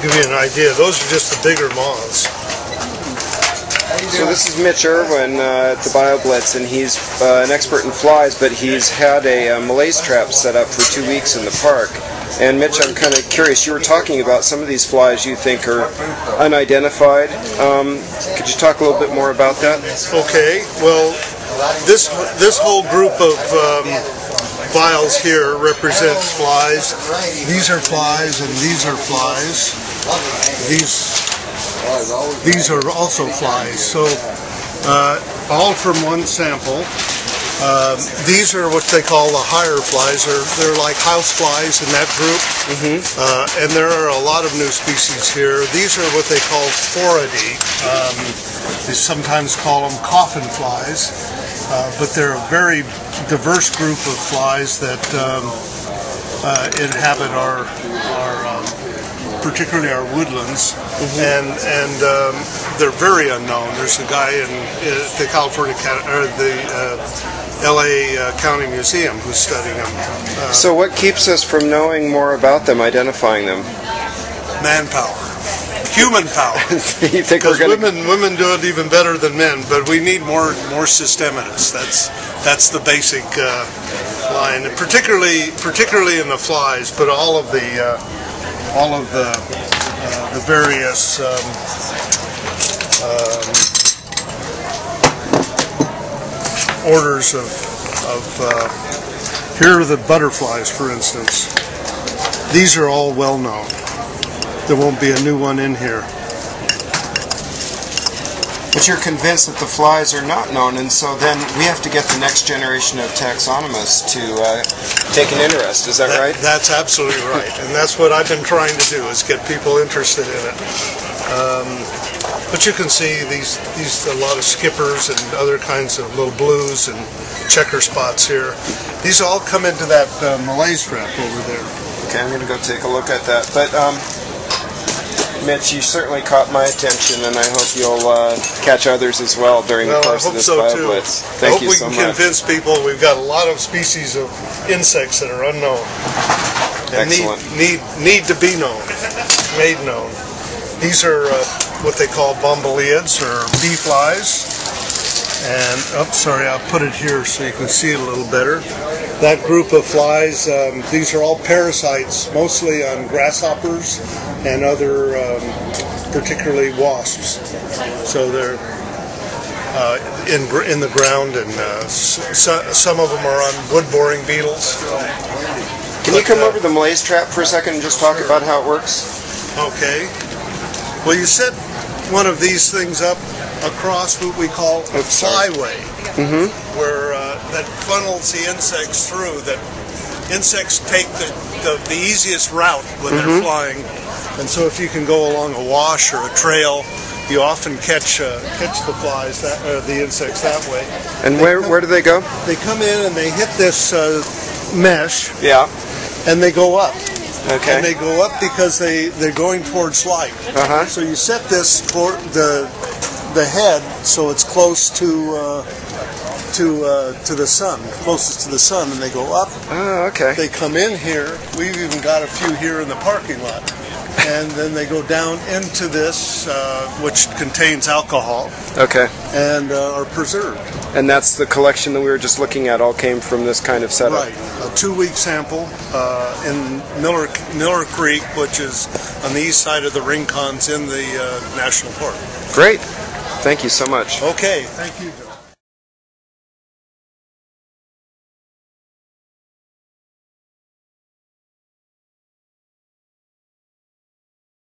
give you an idea. Those are just the bigger moths. So this is Mitch Irwin at the BioBlitz, and he's an expert in flies, but he's had a malaise trap set up for 2 weeks in the park. And Mitch, I'm kind of curious, you were talking about some of these flies you think are unidentified. Could you talk a little bit more about that? Okay, well, this whole group of vials here represents flies. These are flies and these are flies. These are also flies. So all from one sample. These are what they call the higher flies. They're like house flies in that group. And there are a lot of new species here. These are what they call Phoridae. They sometimes call them coffin flies. But they're a very diverse group of flies that inhabit particularly our woodlands, and they're very unknown. There's a guy in the LA County Museum who's studying them. So what keeps us from knowing more about them, identifying them? Manpower. Human power. You think because women do it even better than men, but we need more systematists. That's the basic line, particularly in the flies, but all of the various orders of here are the butterflies, for instance. These are all well known. There won't be a new one in here. But you're convinced that the flies are not known, and so then we have to get the next generation of taxonomists to take an interest. Is that right? That's absolutely right, and that's what I've been trying to do, is get people interested in it. But you can see these a lot of skippers and other kinds of little blues and checker spots here. These all come into that malaise trap over there. Okay, I'm going to go take a look at that. But Mitch, you certainly caught my attention, and I hope you'll catch others as well during the course of this BioBlitz. Thank you so much. I hope we can convince people we've got a lot of species of insects that are unknown and need to be known, made known. These are what they call bombyliids, or bee flies. And, sorry, I'll put it here so you can see it a little better. That group of flies, these are all parasites, mostly on grasshoppers and other, particularly wasps. So they're in the ground, and some of them are on wood-boring beetles. Can you come over to the malaise trap for a second and just talk about how it works? Okay. Well, you set one of these things up across what we call a flyway, where that funnels the insects through. That insects take the easiest route when they're flying, and so if you can go along a wash or a trail, you often catch the flies, the insects that way. And where do they go? They come in and they hit this mesh. Yeah. And they go up. Okay. And they go up because they're going towards light. So you set this for the head so it's close to the sun, closest to the sun, and they go up. Oh, okay. They come in here. We've even got a few here in the parking lot. And then they go down into this, which contains alcohol. Okay. And are preserved. And that's the collection that we were just looking at, all came from this kind of setup? Right. A 2-week sample in Miller Creek, which is on the east side of the Rincons in the National Park. Great. Thank you so much. Okay. Thank you, John.